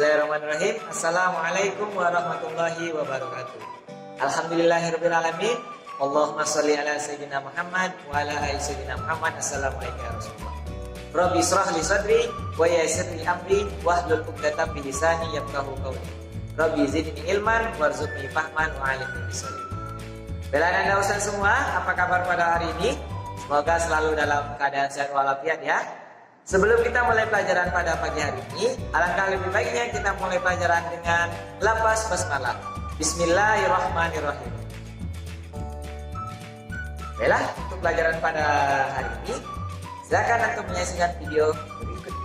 Bismillahirrahmanirrahim. Assalamualaikum warahmatullahi wabarakatuh. Alhamdulillahirrahmanirrahim. Allahumma sholli ala sayyidina Muhammad wa ala ali sayyidina Muhammad. Assalamualaikum warahmatullahi wabarakatuh. Rabbi shrah li sadri wa yassir li amri wahlul 'uqdatam min lisani yafqahu qawli. Rabbi zidni ilman warzuqni fahman wa 'alimni bisolih. Bela dan Ustaz semua, apa kabar pada hari ini? Semoga selalu dalam keadaan sehat walafiat ya. Sebelum kita mulai pelajaran pada pagi hari ini, alangkah lebih baiknya kita mulai pelajaran dengan lafaz basmalah. Bismillahirrahmanirrahim. Baiklah, untuk pelajaran pada hari ini, silakan untuk menyaksikan video berikut.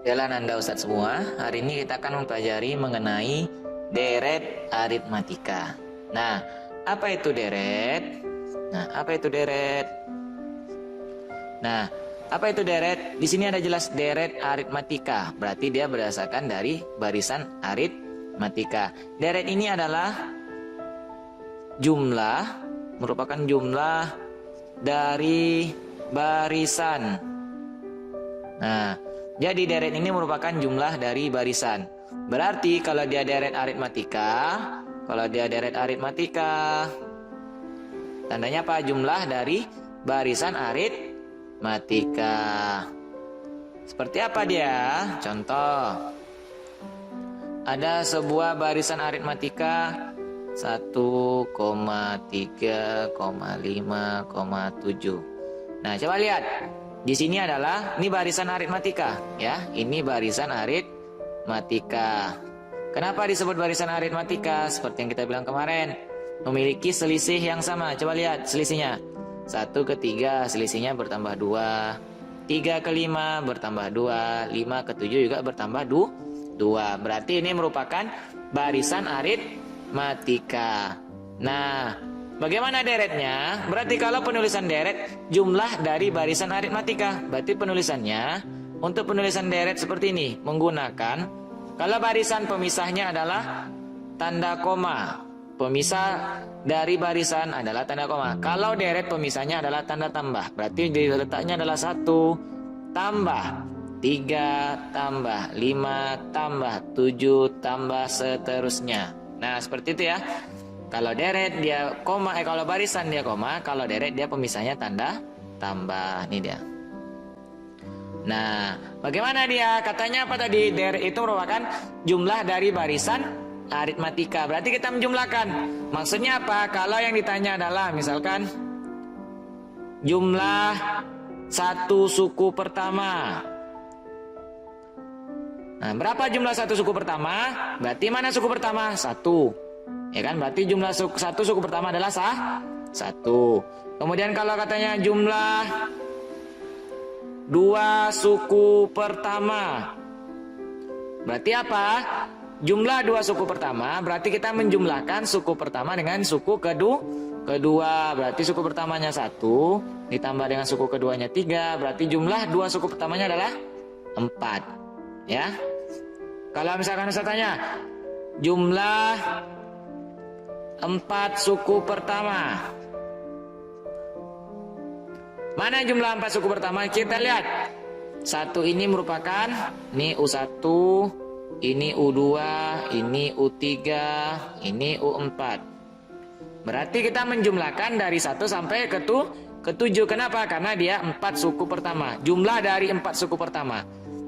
Jalan Anda Ustadz semua, hari ini kita akan mempelajari mengenai deret aritmatika. Nah, apa itu deret? Nah, apa itu deret? Di sini ada jelas deret aritmatika, berarti dia berdasarkan dari barisan aritmatika. Deret ini adalah jumlah, merupakan jumlah dari barisan. Nah, jadi deret ini merupakan jumlah dari barisan. Berarti kalau dia deret aritmatika, tandanya apa? Jumlah dari barisan aritmatika. Seperti apa dia? Contoh. Ada sebuah barisan aritmatika 1,3,5,7. Nah, coba lihat. Di sini ini barisan aritmatika, ya. Ini barisan aritmatika. Kenapa disebut barisan aritmatika? Seperti yang kita bilang kemarin, memiliki selisih yang sama. Coba lihat selisihnya. 1 ke 3 selisihnya bertambah 2. 3 ke 5 bertambah 2. 5 ke 7 juga bertambah 2. Berarti ini merupakan barisan aritmatika. Nah, bagaimana deretnya? Berarti kalau penulisan deret jumlah dari barisan aritmatika. Berarti penulisannya untuk penulisan deret seperti ini menggunakan, kalau barisan pemisahnya adalah tanda koma. Pemisah dari barisan adalah tanda koma. Kalau deret pemisahnya adalah tanda tambah. Berarti letaknya adalah 1 tambah 3 tambah 5 tambah 7 tambah seterusnya. Nah, seperti itu ya. Kalau deret dia koma, kalau barisan dia koma, kalau deret dia pemisahnya tanda tambah. Ini dia. Nah, bagaimana dia? Katanya apa tadi? Deret itu merupakan jumlah dari barisan aritmatika. Berarti kita menjumlahkan. Maksudnya apa? Kalau yang ditanya adalah misalkan jumlah satu suku pertama. Nah, berapa jumlah satu suku pertama? Berarti mana suku pertama? 1. Ya kan, berarti jumlah satu suku pertama adalah 1. Kemudian kalau katanya jumlah 2 suku pertama, berarti apa? Jumlah 2 suku pertama, berarti kita menjumlahkan suku pertama dengan suku kedua. Berarti suku pertamanya 1 ditambah dengan suku keduanya 3, berarti jumlah 2 suku pertamanya adalah 4. Ya. Kalau misalkan saya tanya jumlah 4 suku pertama, mana jumlah 4 suku pertama? Kita lihat. 1 ini merupakan, ini U1, ini U2, ini U3, ini U4. Berarti kita menjumlahkan dari 1 sampai ke 7. Kenapa? Karena dia 4 suku pertama. Jumlah dari 4 suku pertama.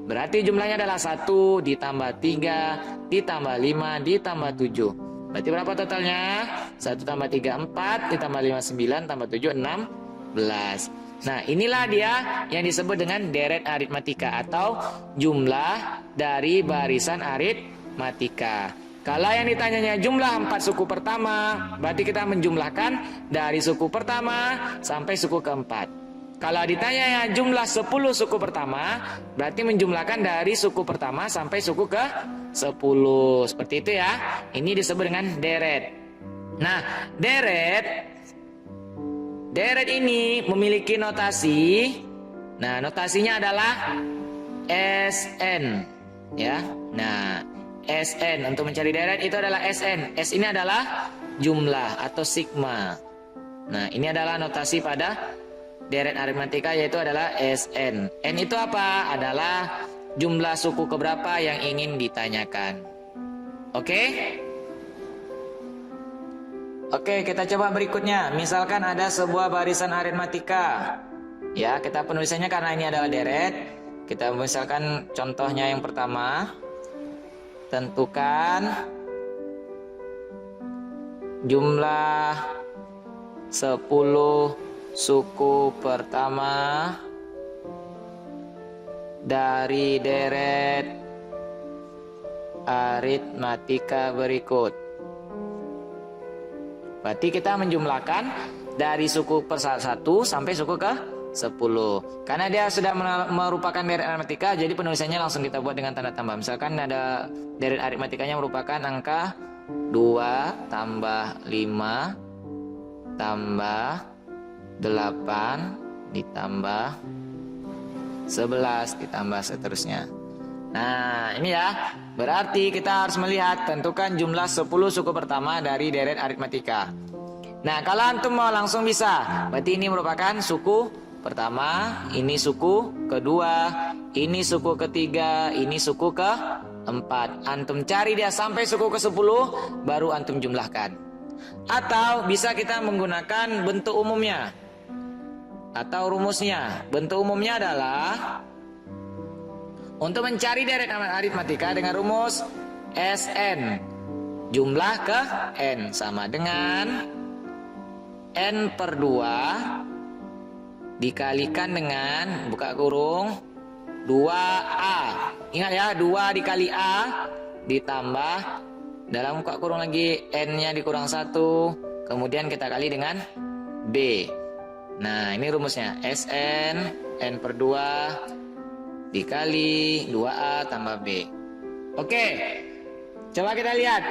Berarti jumlahnya adalah 1 ditambah 3 ditambah 5 ditambah 7. Berarti berapa totalnya? 1 tambah 3, 4, ditambah 5, 9, tambah 7, 16. Nah, inilah dia yang disebut dengan deret aritmatika atau jumlah dari barisan aritmatika. Kalau yang ditanyanya jumlah 4 suku pertama, berarti kita menjumlahkan dari suku pertama sampai suku keempat. Kalau ditanya jumlah 10 suku pertama, berarti menjumlahkan dari suku pertama sampai suku ke 10. Seperti itu ya. Ini disebut dengan deret. Nah, deret ini memiliki notasi. Nah, notasinya adalah SN ya. Nah, Sn. Untuk mencari deret itu adalah Sn. S ini adalah jumlah atau sigma. Nah, ini adalah notasi pada deret aritmatika, yaitu adalah Sn. N itu apa? Adalah jumlah suku keberapa yang ingin ditanyakan. Oke? Oke, kita coba berikutnya. Misalkan ada sebuah barisan aritmatika. Ya, kita penulisannya karena ini adalah deret. Kita misalkan contohnya yang pertama. Tentukan jumlah 10 suku pertama dari deret aritmatika berikut. Berarti kita menjumlahkan dari suku per 1 sampai suku ke 10. Karena dia sudah merupakan deret aritmatika, jadi penulisannya langsung kita buat dengan tanda tambah. Misalkan ada deret aritmatikanya merupakan angka 2 tambah 5 tambah 8 ditambah 11 ditambah seterusnya. Nah, ini ya. Berarti kita harus melihat tentukan jumlah 10 suku pertama dari deret aritmatika. Nah, kalau antum mau langsung bisa. Berarti ini merupakan suku pertama, ini suku kedua, ini suku ketiga, ini suku keempat. Antum cari dia sampai suku ke-10, baru antum jumlahkan. Atau bisa kita menggunakan bentuk umumnya atau rumusnya. Bentuk umumnya adalah untuk mencari deret aritmatika dengan rumus Sn jumlah ke n sama dengan n per 2 dikalikan dengan buka kurung 2a. Ingat ya, 2 dikali a ditambah dalam buka kurung lagi n-nya dikurang 1, kemudian kita kali dengan b. Nah, ini rumusnya Sn n per 2 dikali 2a tambah b. Oke, coba kita lihat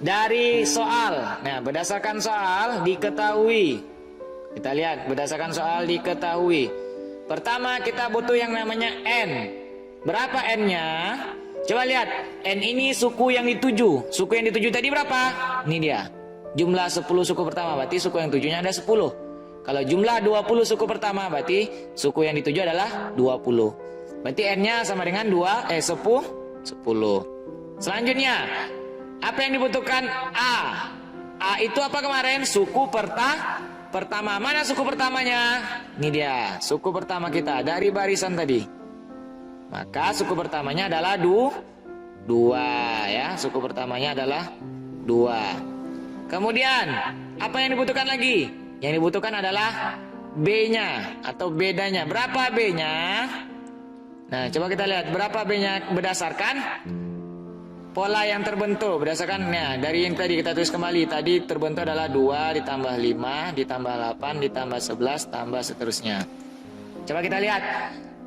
dari soal. Nah, berdasarkan soal diketahui. Kita lihat berdasarkan soal diketahui. Pertama kita butuh yang namanya n. Berapa n-nya? Coba lihat, n ini suku yang dituju. Suku yang dituju tadi berapa? Ini dia. Jumlah 10 suku pertama, berarti suku yang tujuhnya ada 10. Kalau jumlah 20 suku pertama, berarti suku yang dituju adalah 20. Berarti n-nya sama dengan 10. Selanjutnya, apa yang dibutuhkan? A. A itu apa kemarin? Suku pertama. Mana suku pertamanya? Ini dia, suku pertama kita dari barisan tadi. Maka suku pertamanya adalah 2 ya. Suku pertamanya adalah 2. Kemudian, apa yang dibutuhkan lagi? Yang dibutuhkan adalah B-nya atau bedanya. Berapa B-nya? Nah, coba kita lihat berapa B-nya berdasarkan pola yang terbentuk. Berdasarkan dari yang tadi kita tulis kembali. Tadi terbentuk adalah 2 ditambah 5 ditambah 8 ditambah 11 tambah seterusnya. Coba kita lihat.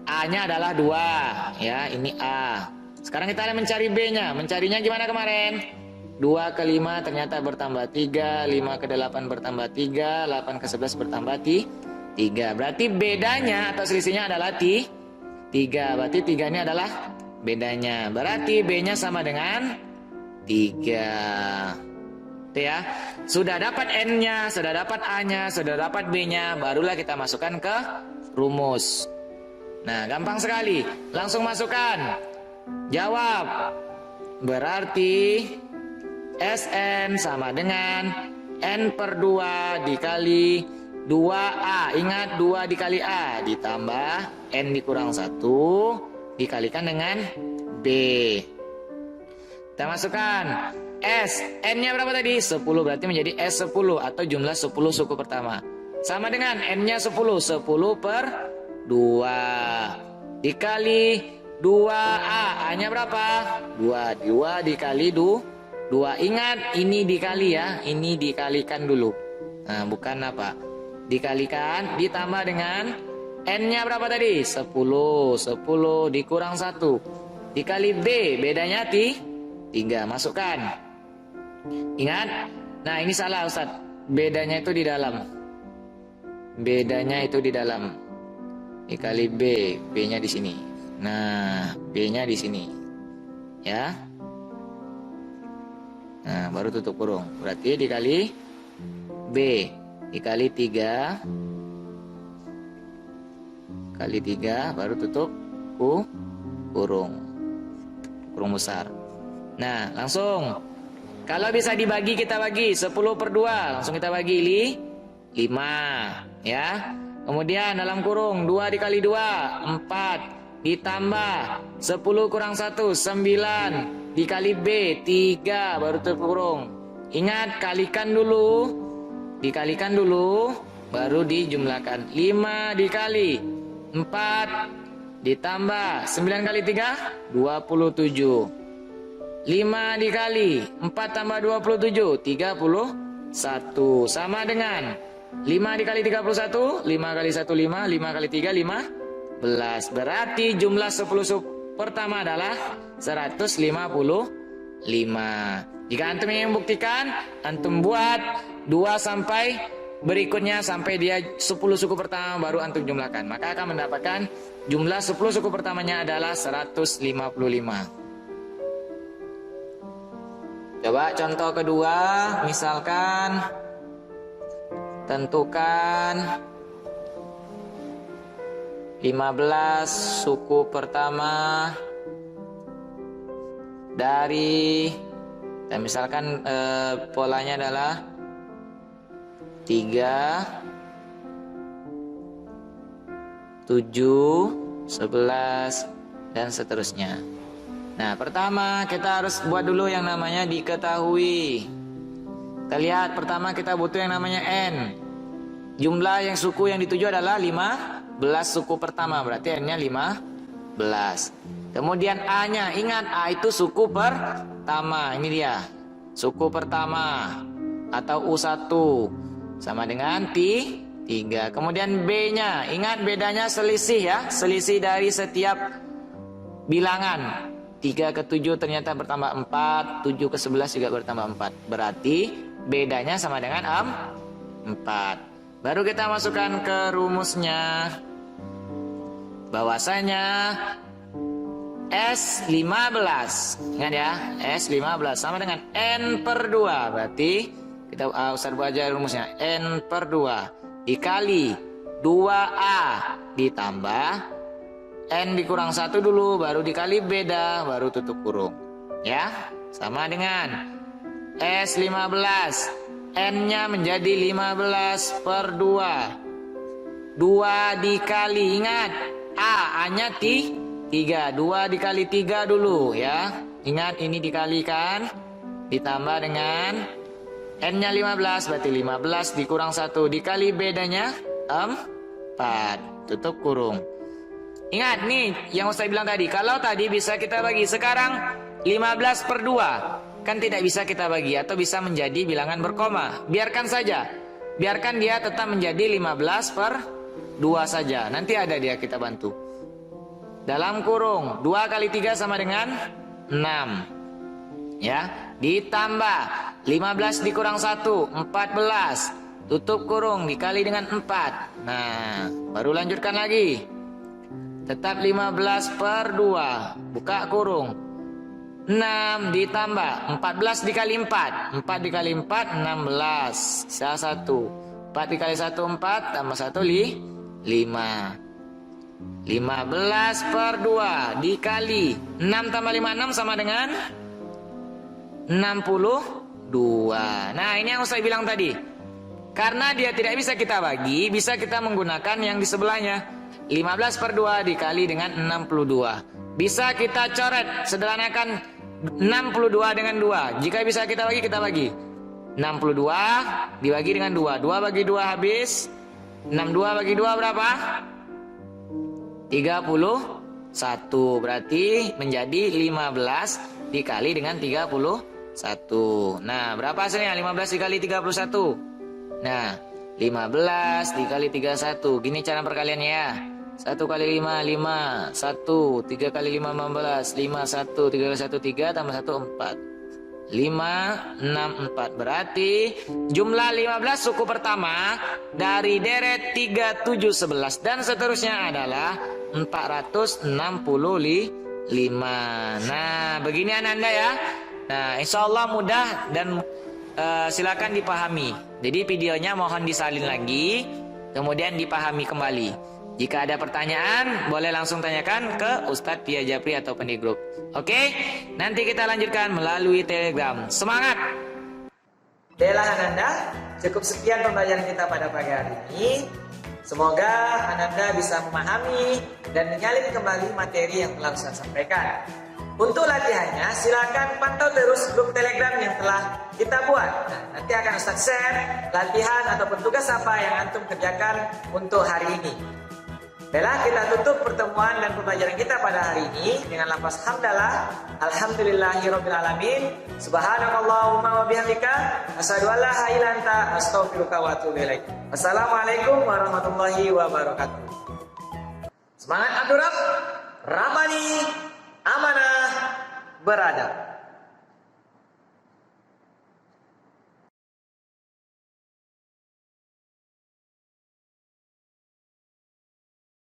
A-nya adalah 2 ya, ini A. Sekarang kita akan mencari B-nya. Mencarinya gimana kemarin? 2 ke 5 ternyata bertambah 3, 5 ke 8 bertambah 3, 8 ke 11 bertambah 3. Berarti bedanya atau selisihnya adalah 3. Berarti 3 ini adalah bedanya. Berarti B-nya sama dengan 3. Itu ya. Sudah dapat N-nya, sudah dapat A-nya, sudah dapat B-nya, barulah kita masukkan ke rumus. Nah, gampang sekali. Langsung masukkan. Jawab. Berarti Sn sama dengan N per 2 dikali 2A. Ingat 2 dikali A ditambah N dikurang 1 dikalikan dengan B. Kita masukkan S. N-nya berapa tadi? 10. Berarti menjadi S10 atau jumlah 10 suku pertama. Sama dengan N-nya 10. 10 per 2 dikali 2A. A-nya berapa? 2. 2 dikali 2. Ingat ini dikali ya. Ini dikalikan dulu. Nah, bukan apa. Dikalikan ditambah dengan N-nya berapa tadi? 10. 10 dikurang 1 dikali B. Bedanya 3. Masukkan. Ingat. Nah, ini salah Ustaz. Bedanya itu di dalam. Bedanya itu di dalam. Dikali B. B-nya di sini. Nah, B-nya di sini. Ya. Nah, baru tutup kurung. Berarti dikali B. Dikali 3. Kali 3, baru tutup kurung. Kurung besar. Nah, langsung. Kalau bisa dibagi, kita bagi. 10/2. Langsung kita bagi 5. Ya. Kemudian dalam kurung 2 dikali 2, 4. Ditambah 10 kurang 1, 9. Dikali B, 3. Baru tutup kurung. Ingat, kalikan dulu. Dikalikan dulu, baru dijumlahkan. 5 dikali 4. Ditambah 9 kali 3, 27. 5 dikali 4 tambah 27, 31. Sama dengan 5 dikali 31, 5 kali 1, 5, 5 kali 3, 15. Berarti jumlah 10 pertama adalah 155. Jika antum ingin membuktikan, antum buat 2 sampai berikutnya sampai dia 10 suku pertama baru antum jumlahkan. Maka akan mendapatkan jumlah 10 suku pertamanya adalah 155. Coba contoh kedua, misalkan tentukan 15 suku pertama dari, dan misalkan polanya adalah 3, 7, 11, dan seterusnya. Nah, pertama kita harus buat dulu yang namanya diketahui. Kita lihat pertama kita butuh yang namanya N. Jumlah yang suku yang dituju adalah 15 suku pertama, berarti N-nya 15. Kemudian A-nya, ingat A itu suku pertama, ini dia. Suku pertama atau U1 sama dengan 3. Kemudian B-nya, ingat bedanya selisih ya, selisih dari setiap bilangan. 3 ke 7 ternyata bertambah 4, 7 ke 11 juga bertambah 4. Berarti bedanya sama dengan 4. Baru kita masukkan ke rumusnya. Bahwasanya S15. Ingat ya, S15 sama dengan N/2. Berarti kita Ustaz buat aja rumusnya. N/2 dikali 2A ditambah N dikurang 1 dulu, baru dikali beda, baru tutup kurung. Ya, sama dengan S15. N-nya menjadi 15/2. 2 dikali, ingat, A-nya 3. 2 dikali 3 dulu ya. Ingat ini dikalikan, ditambah dengan N-nya 15, berarti 15 dikurang 1 dikali bedanya 4. Tutup kurung. Ingat nih yang saya bilang tadi, kalau tadi bisa kita bagi, sekarang 15/2 kan tidak bisa kita bagi atau bisa menjadi bilangan berkoma. Biarkan saja, biarkan dia tetap menjadi 15/2 saja. Nanti ada dia kita bantu. Dalam kurung 2 kali 3 sama dengan 6. Ya, ditambah 15 dikurang 1, 14. Tutup kurung dikali dengan 4. Nah, baru lanjutkan lagi. Tetap 15/2. Buka kurung. 6 ditambah 14 dikali 4. 4 dikali 4 16. Sisa 1. 4 dikali 1 4 tambah 1 5. 15/2 dikali 6 tambah 5 6 sama dengan 62. Nah, ini yang saya bilang tadi. Karena dia tidak bisa kita bagi, bisa kita menggunakan yang di sebelahnya. 15/2 dikali dengan 62. Bisa kita coret, sederhanakan 62 dengan 2. Jika bisa kita bagi, kita bagi. 62 dibagi dengan 2. 2 bagi 2 habis. 62 bagi 2 berapa? 31. Berarti menjadi 15 dikali dengan 31. Nah, berapa hasilnya? 15 dikali 31. Nah, 15 dikali 31. Gini cara perkaliannya ya. 1 kali 5, 5. 1, 3 kali 5, 15. 5, 1, 3 kali 1, 3. Tambah 1, 4. 5, 6, 4. Berarti jumlah 15 suku pertama dari deret 3, 7, 11 dan seterusnya adalah 465. Nah, begini Anda ya. Nah, insya Allah mudah dan silakan dipahami. Jadi videonya mohon disalin lagi, kemudian dipahami kembali. Jika ada pertanyaan, boleh langsung tanyakan ke Ustadz Pia Japri ataupun di grup. Oke, nanti kita lanjutkan melalui Telegram. Semangat! Baiklah Ananda, cukup sekian pembelajaran kita pada pagi hari ini. Semoga Ananda bisa memahami dan menyalin kembali materi yang telah Ustaz sampaikan. Untuk latihannya, silakan pantau terus grup Telegram yang telah kita buat. Nah, nanti akan Ustaz share latihan ataupun tugas apa yang antum kerjakan untuk hari ini. Baiklah, kita tutup pertemuan dan pembelajaran kita pada hari ini dengan lafaz hamdalah. Alhamdulillahirobbilalamin. Subhanakallahumma wa bihamdika asyhadu an la ilaha illa anta astaghfiruka wa atubu ilaik. Wassalamualaikum warahmatullahi wabarakatuh. Semangat Abdurrab, Rabani, amanah, beradab.